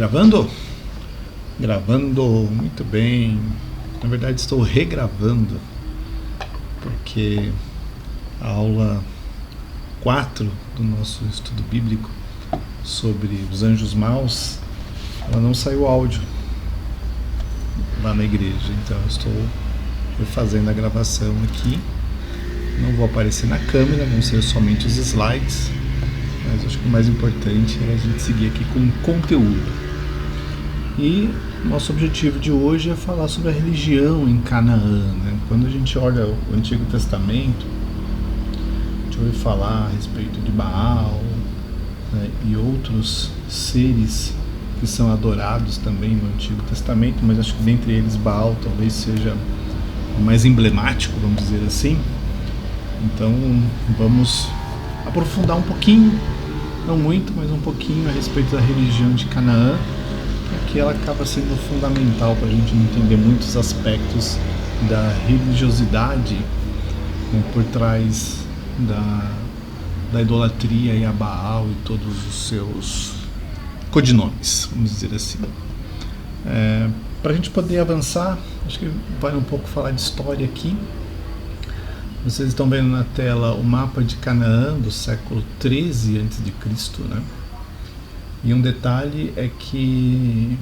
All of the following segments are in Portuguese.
Gravando? Gravando, muito bem. Na verdade estou regravando, porque a aula 4 do nosso estudo bíblico sobre os anjos maus, ela não saiu áudio lá na igreja, então eu estou refazendo a gravação aqui. Não vou aparecer na câmera, vão ser somente os slides, mas acho que o mais importante é a gente seguir aqui com conteúdo. E nosso objetivo de hoje é falar sobre a religião em Canaã, né? Quando a gente olha o Antigo Testamento, a gente ouve falar a respeito de Baal, né, e outros seres que são adorados também no Antigo Testamento, mas acho que dentre eles Baal talvez seja o mais emblemático, vamos dizer assim. Então vamos aprofundar um pouquinho, não muito, mas um pouquinho a respeito da religião de Canaã, porque ela acaba sendo fundamental para a gente entender muitos aspectos da religiosidade, né, por trás da idolatria e a Baal e todos os seus codinomes, vamos dizer assim. Para a gente poder avançar, acho que vale um pouco falar de história aqui. Vocês estão vendo na tela o mapa de Canaã do século 13 a.C., né? E um detalhe é que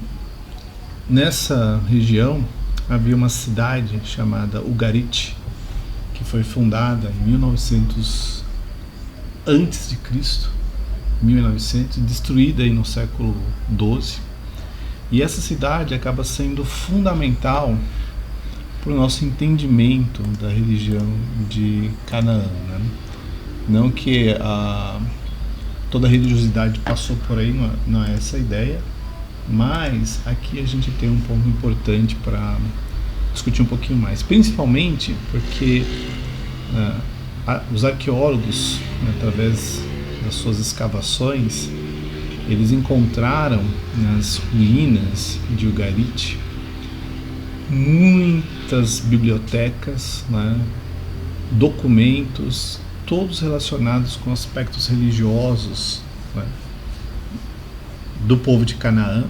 nessa região havia uma cidade chamada Ugarit, que foi fundada em 1900 a.C., 1900, destruída aí no século 12. E essa cidade acaba sendo fundamental para o nosso entendimento da religião de Canaã, né? Não que toda a religiosidade passou por aí, não é essa a ideia, mas aqui a gente tem um ponto importante para discutir um pouquinho mais, principalmente porque os arqueólogos, através das suas escavações, eles encontraram nas ruínas de Ugarit muitas bibliotecas, né, documentos, todos relacionados com aspectos religiosos, né, do povo de Canaã.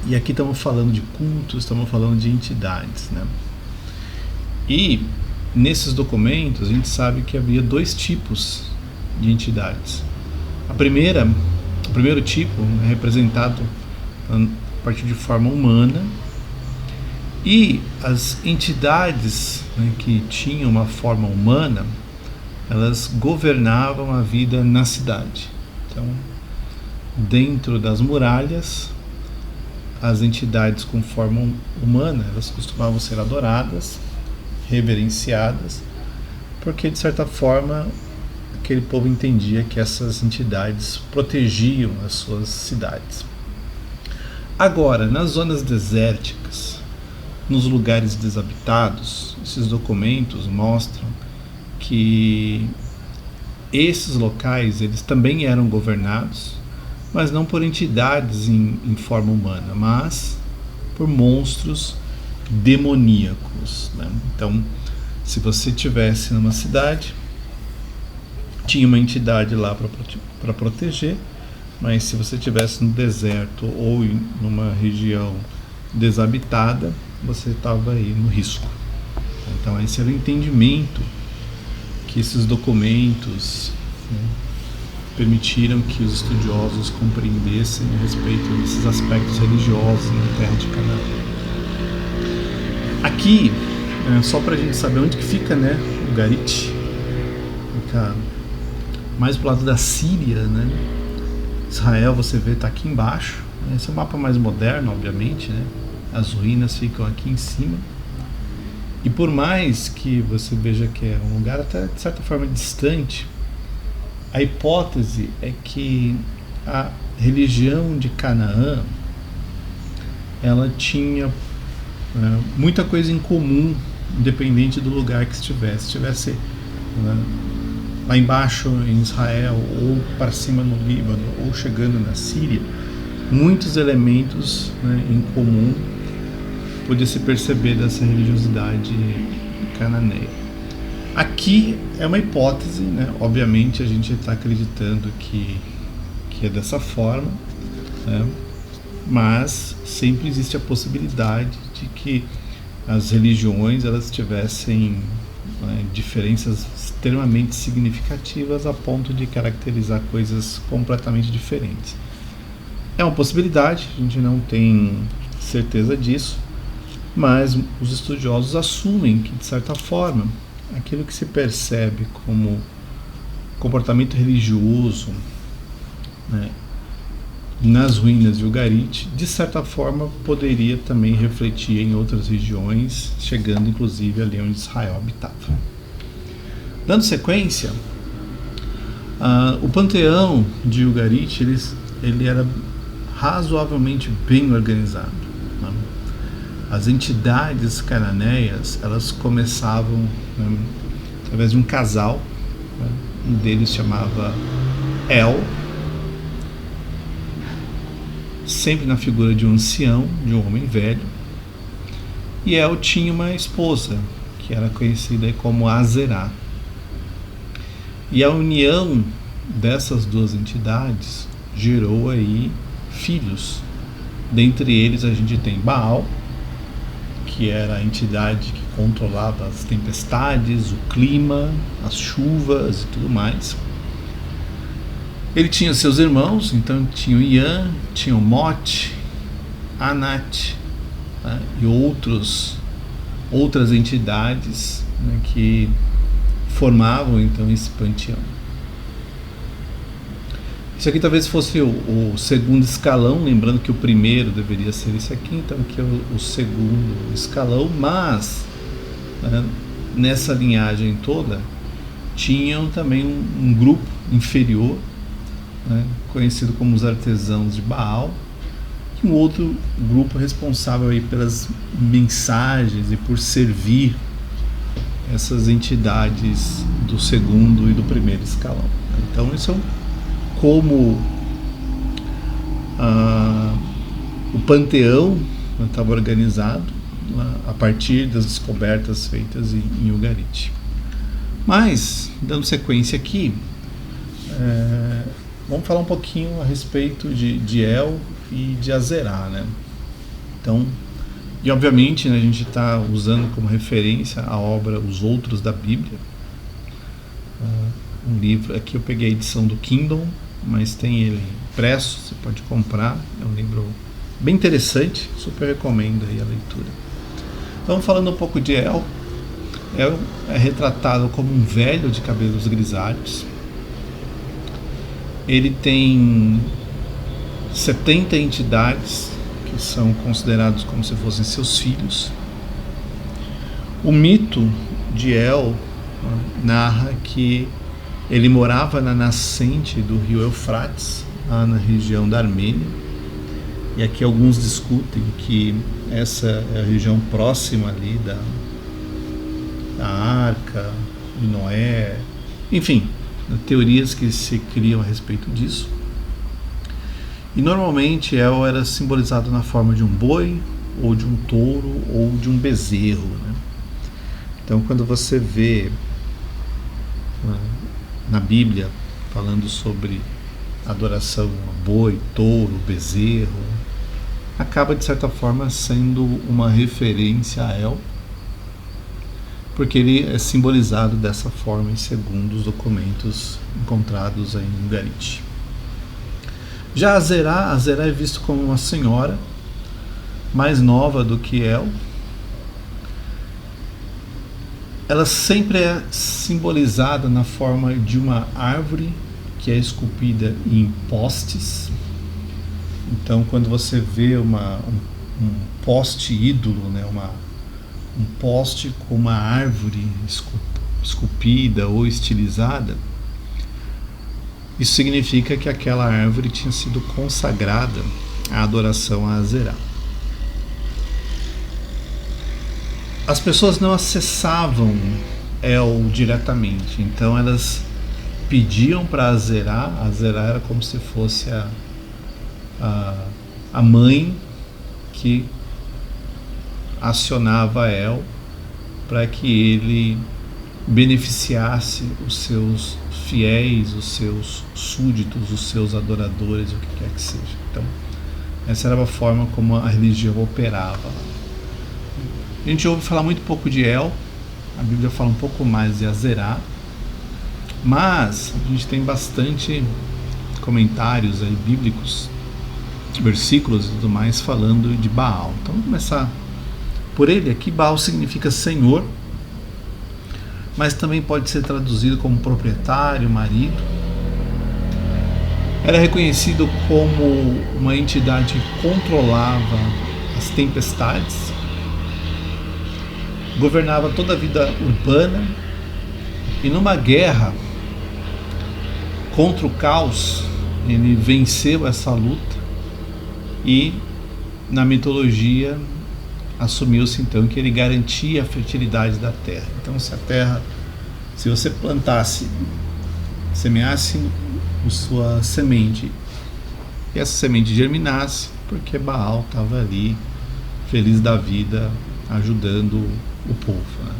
E aqui estamos falando de cultos, estamos falando de entidades, né? E nesses documentos a gente sabe que havia dois tipos de entidades. O primeiro tipo é representado a partir de forma humana, e as entidades, né, que tinham uma forma humana, elas governavam a vida na cidade. Então, dentro das muralhas, as entidades com forma humana, elas costumavam ser adoradas, reverenciadas, porque de certa forma aquele povo entendia que essas entidades protegiam as suas cidades. Agora, nas zonas desérticas, nos lugares desabitados, esses documentos mostram que esses locais eles também eram governados, mas não por entidades em forma humana, mas por monstros demoníacos, né? Então, se você tivesse numa cidade, tinha uma entidade lá para proteger, mas se você estivesse no deserto ou numa região desabitada, você estava aí no risco. Então esse era o entendimento que esses documentos, né, permitiram que os estudiosos compreendessem a respeito desses aspectos religiosos na terra de Canaã. Aqui, só para a gente saber onde que fica, né, o Ugarit, fica mais pro lado da Síria, né? Israel, você vê, está aqui embaixo. Esse é um mapa mais moderno, obviamente, né? As ruínas ficam aqui em cima. E por mais que você veja que é um lugar até de certa forma distante, a hipótese é que a religião de Canaã, ela tinha muita coisa em comum, independente do lugar que estivesse. Se estivesse lá embaixo em Israel, ou para cima no Líbano, ou chegando na Síria, muitos elementos, né, em comum podia se perceber dessa religiosidade cananeia. Aqui é uma hipótese, né? Obviamente a gente está acreditando que é dessa forma, né? mas sempre existe a possibilidade de que as religiões elas tivessem diferenças extremamente significativas a ponto de caracterizar coisas completamente diferentes. É uma possibilidade, a gente não tem certeza disso, mas os estudiosos assumem que, de certa forma, aquilo que se percebe como comportamento religioso, né, nas ruínas de Ugarit, de certa forma poderia também refletir em outras regiões, chegando inclusive ali onde Israel habitava. Dando sequência, o panteão de Ugarit ele era razoavelmente bem organizado, né? As entidades cananeias elas começavam, né, através de um casal, né? Um deles chamava El, sempre na figura de um ancião, de um homem velho, e El tinha uma esposa que era conhecida como Azerá. E a união dessas duas entidades gerou aí filhos. Dentre eles a gente tem Baal, que era a entidade que controlava as tempestades, o clima, as chuvas e tudo mais. Ele tinha seus irmãos, então tinha o Ian, tinha o Mot, Anat, né, e outras entidades, né, que formavam então esse panteão. Isso aqui talvez fosse o segundo escalão, lembrando que o primeiro deveria ser esse aqui, então aqui é o segundo escalão, mas né, nessa linhagem toda tinham também um grupo inferior, né, conhecido como os artesãos de Baal, e um outro grupo responsável aí pelas mensagens e por servir essas entidades do segundo e do primeiro escalão. Então isso é como o panteão estava organizado a partir das descobertas feitas em Ugarit. Mas, dando sequência aqui, vamos falar um pouquinho a respeito de El e de Azerá, né? Então, e obviamente, né, a gente está usando como referência a obra Os Outros da Bíblia, um livro, aqui eu peguei a edição do Kindle, mas tem ele impresso, você pode comprar, é um livro bem interessante, super recomendo aí a leitura. Vamos falando um pouco de El. El é retratado como um velho de cabelos grisalhos. Ele tem 70 entidades que são considerados como se fossem seus filhos. O mito de El narra que ele morava na nascente do rio Eufrates, lá na região da Armênia, e aqui alguns discutem que essa é a região próxima ali da Arca de Noé, enfim, teorias que se criam a respeito disso. E normalmente El era simbolizado na forma de um boi, ou de um touro, ou de um bezerro, né? Então quando você vê na Bíblia falando sobre adoração a boi, touro, bezerro, acaba de certa forma sendo uma referência a El, porque ele é simbolizado dessa forma segundo os documentos encontrados aí em Ugarit. Já Azerá é visto como uma senhora mais nova do que El. Ela sempre é simbolizada na forma de uma árvore que é esculpida em postes. Então, quando você vê um poste ídolo, né, um poste com uma árvore esculpida ou estilizada, isso significa que aquela árvore tinha sido consagrada à adoração a Azerá. As pessoas não acessavam El diretamente, então elas pediam para Azerá era como se fosse a mãe que acionava El para que ele beneficiasse os seus fiéis, os seus súditos, os seus adoradores, o que quer que seja. Então, Essa era a forma como a religião operava. A gente ouve falar muito pouco de El, a Bíblia fala um pouco mais de Azerá, mas a gente tem bastante comentários aí bíblicos, versículos e tudo mais falando de Baal. Então vamos começar por ele. Aqui Baal significa senhor, mas também pode ser traduzido como proprietário, marido. Era reconhecido como uma entidade que controlava as tempestades, governava toda a vida urbana, e numa guerra contra o caos, ele venceu essa luta e na mitologia assumiu-se então que ele garantia a fertilidade da terra. Então se você plantasse, semeasse a sua semente e essa semente germinasse, porque Baal estava ali feliz da vida ajudando o povo, né?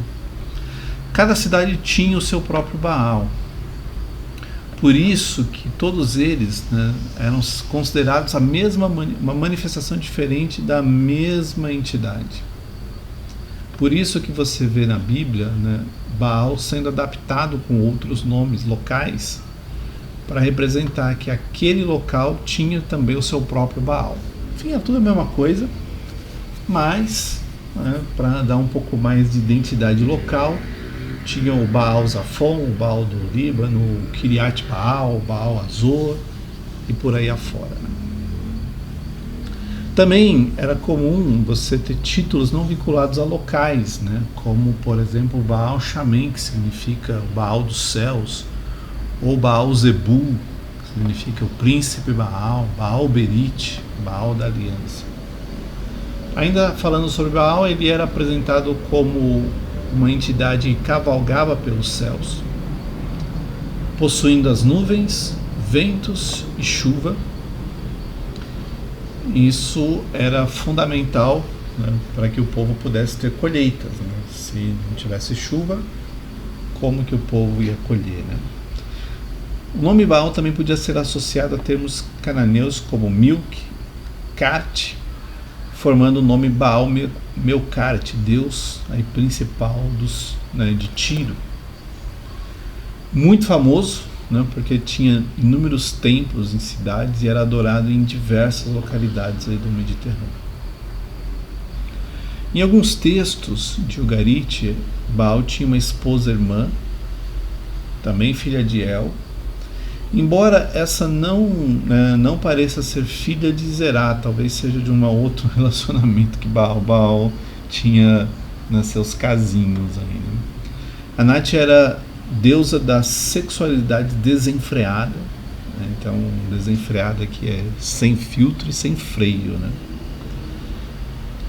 Cada cidade tinha o seu próprio Baal. Por isso que todos eles, né, eram considerados uma manifestação diferente da mesma entidade. Por isso que você vê na Bíblia, né, Baal sendo adaptado com outros nomes locais para representar que aquele local tinha também o seu próprio Baal. Enfim, é tudo a mesma coisa, mas, né, para dar um pouco mais de identidade local, tinha o Baal Zafon, o Baal do Líbano, o Kiryat Baal, o Baal Azor e por aí afora, né? Também era comum você ter títulos não vinculados a locais, né? Como, por exemplo, o Baal Shaman, que significa o Baal dos céus, ou Baal Zebul, que significa o príncipe Baal, Baal Berit, Baal da aliança. Ainda falando sobre Baal, ele era apresentado como uma entidade que cavalgava pelos céus, possuindo as nuvens, ventos e chuva. Isso era fundamental, né, para que o povo pudesse ter colheitas, né? Se não tivesse chuva, como que o povo ia colher, né? O nome Baal também podia ser associado a termos cananeus como Milk, Kart, formando o nome Baal Melkart, deus aí principal de Tiro. Muito famoso, né, porque tinha inúmeros templos em cidades e era adorado em diversas localidades aí do Mediterrâneo. Em alguns textos de Ugarit, Baal tinha uma esposa irmã, também filha de El, embora essa não pareça ser filha de Zerá, talvez seja de um outro relacionamento que Baal tinha nos seus casinhos aí, né? Anat era deusa da sexualidade desenfreada, né? Então desenfreada que é sem filtro e sem freio, né?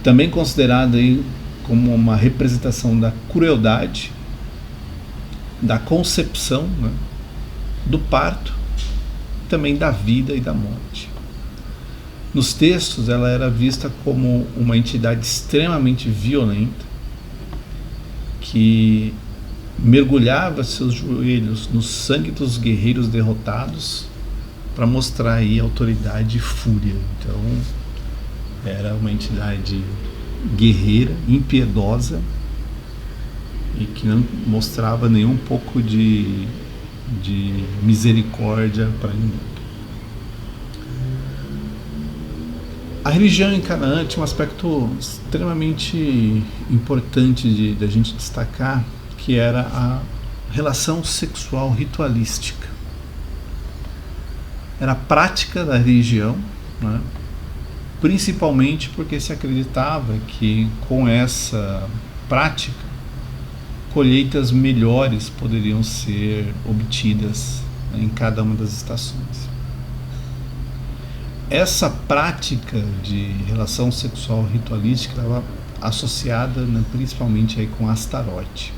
Também considerada aí como uma representação da crueldade, da concepção, né, do parto, também da vida e da morte. Nos textos ela era vista como uma entidade extremamente violenta que mergulhava seus joelhos no sangue dos guerreiros derrotados para mostrar aí autoridade e fúria. Então era uma entidade guerreira, impiedosa e que não mostrava nenhum pouco de misericórdia para ninguém. A religião em Canaã tinha um aspecto extremamente importante da gente destacar, que era a relação sexual ritualística. Era a prática da religião, né? Principalmente porque se acreditava que com essa prática colheitas melhores poderiam ser obtidas, né, em cada uma das estações. Essa prática de relação sexual ritualística estava associada, né, principalmente aí com Astarote.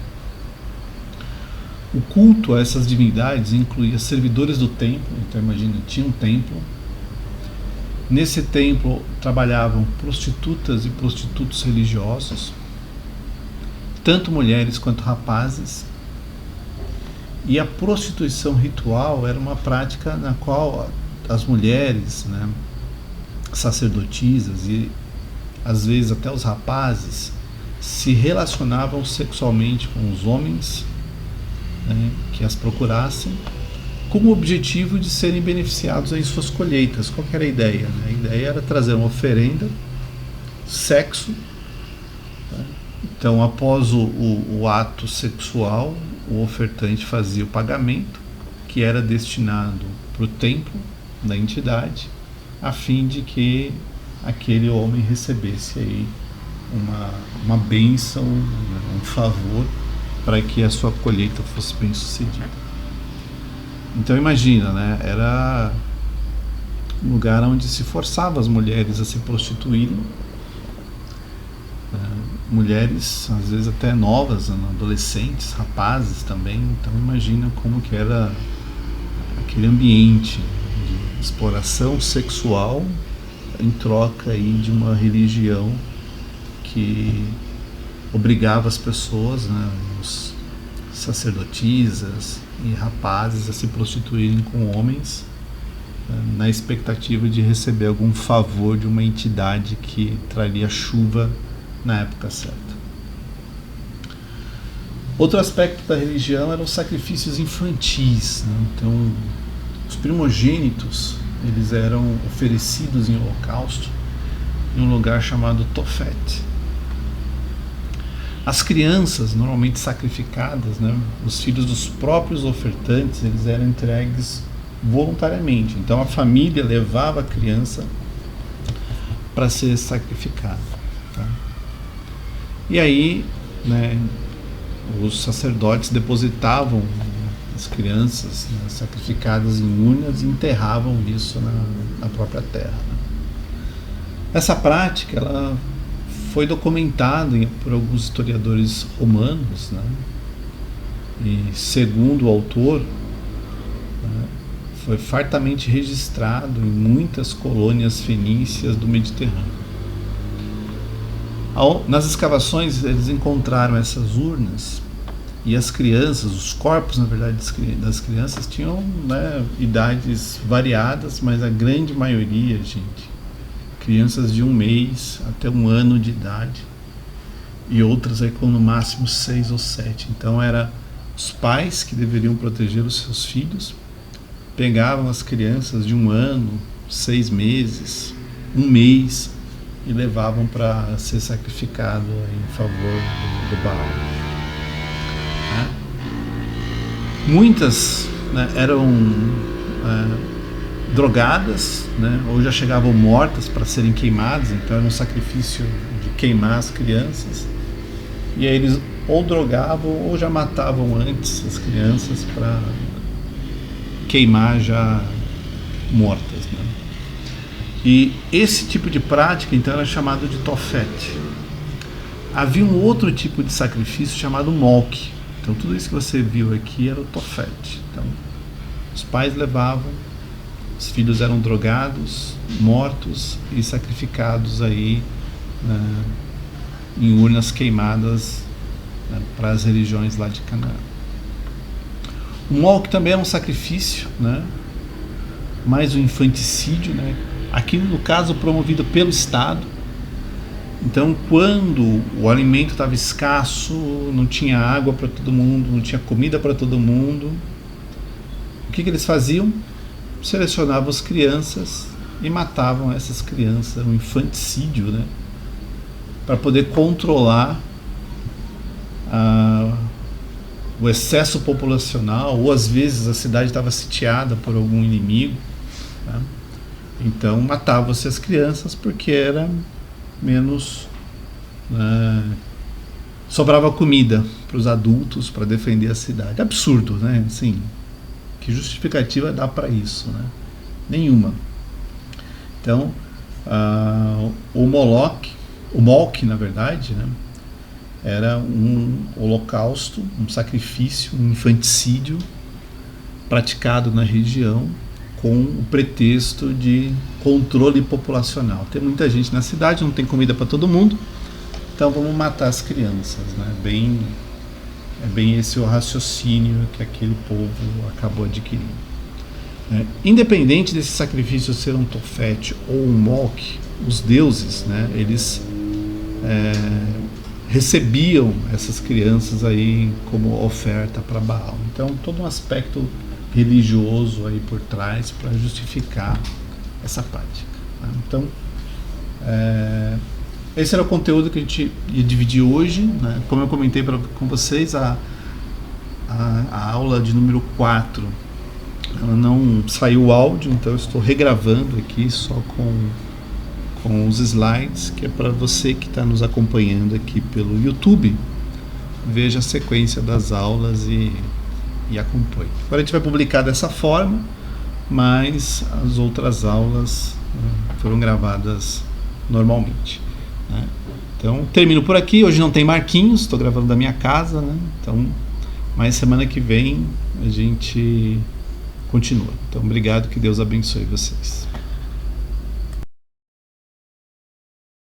O culto a essas divindades incluía servidores do templo, então imagina, tinha um templo. Nesse templo trabalhavam prostitutas e prostitutos religiosos, tanto mulheres quanto rapazes, e a prostituição ritual era uma prática na qual as mulheres, né, sacerdotisas e às vezes até os rapazes se relacionavam sexualmente com os homens, né, que as procurassem, com o objetivo de serem beneficiados em suas colheitas. Qual que era a ideia? A ideia era trazer uma oferenda, sexo. Então, após o ato sexual, o ofertante fazia o pagamento, que era destinado para o templo da entidade, a fim de que aquele homem recebesse aí uma bênção, um favor, para que a sua colheita fosse bem sucedida. Então imagina, né? Era um lugar onde se forçava as mulheres a se prostituírem, mulheres às vezes até novas, adolescentes, rapazes também. Então imagina como que era aquele ambiente de exploração sexual em troca aí de uma religião que obrigava as pessoas, né, os sacerdotisas e rapazes, a se prostituírem com homens, na expectativa de receber algum favor de uma entidade que traria chuva na época certa. Outro aspecto da religião eram os sacrifícios infantis, né? Então, os primogênitos, eles eram oferecidos em holocausto em um lugar chamado Tofet. As crianças, normalmente sacrificadas, né, os filhos dos próprios ofertantes, eles eram entregues voluntariamente. Então a família levava a criança para ser sacrificada. Tá? E aí, né, os sacerdotes depositavam as crianças, né, sacrificadas em urnas e enterravam isso na própria terra. Né? Essa prática, ela foi documentada por alguns historiadores romanos, né? E segundo o autor, né, foi fartamente registrado em muitas colônias fenícias do Mediterrâneo. Nas escavações eles encontraram essas urnas e as crianças, os corpos na verdade das crianças tinham, né, idades variadas, mas a grande maioria, gente, crianças de 1 mês até 1 ano de idade, e outras aí com no máximo 6 ou 7. Então era os pais que deveriam proteger os seus filhos, pegavam as crianças de 1 ano, 6 meses, 1 mês e levavam para ser sacrificado em favor do Baal. Muitas, né, eram drogadas, né, ou já chegavam mortas para serem queimadas. Então era um sacrifício de queimar as crianças, e aí eles ou drogavam ou já matavam antes as crianças para queimar já mortas, né? E esse tipo de prática então era chamado de Tofet. Havia um outro tipo de sacrifício chamado Molk. Então tudo isso que você viu aqui era o Tofet. Então os pais levavam, os filhos eram drogados, mortos e sacrificados aí, né, em urnas queimadas, né, para as religiões lá de Canaã. O Molk também era um sacrifício, né, mais um infanticídio, né, aqui no caso promovido pelo Estado. Então quando o alimento estava escasso, não tinha água para todo mundo, não tinha comida para todo mundo, o que eles faziam? Selecionavam as crianças e matavam essas crianças, um infanticídio, né, para poder controlar o excesso populacional, ou às vezes a cidade estava sitiada por algum inimigo, né? Então matavam-se as crianças porque era menos, sobrava comida para os adultos para defender a cidade. Absurdo, né? Assim, que justificativa dá para isso, né? Nenhuma. Então, o Molk, na verdade, né, era um holocausto, um sacrifício, um infanticídio praticado na região com o pretexto de controle populacional. Tem muita gente na cidade, não tem comida para todo mundo, então vamos matar as crianças, né? É bem esse o raciocínio que aquele povo acabou adquirindo. Independente desse sacrifício ser um tofete ou um moque, os deuses, né, eles recebiam essas crianças aí como oferta para Baal. Então, todo um aspecto religioso aí por trás para justificar essa prática. Né? Então, esse era o conteúdo que a gente ia dividir hoje. Né? Como eu comentei com vocês, a aula de número 4, ela não saiu o áudio, então eu estou regravando aqui só com os slides, que é para você que está nos acompanhando aqui pelo YouTube, veja a sequência das aulas e acompanhe. Agora a gente vai publicar dessa forma, mas as outras aulas foram gravadas normalmente. Né? Então termino por aqui. Hoje não tem Marquinhos, estou gravando da minha casa, né? Então, mas semana que vem a gente continua. Então, obrigado, que Deus abençoe vocês.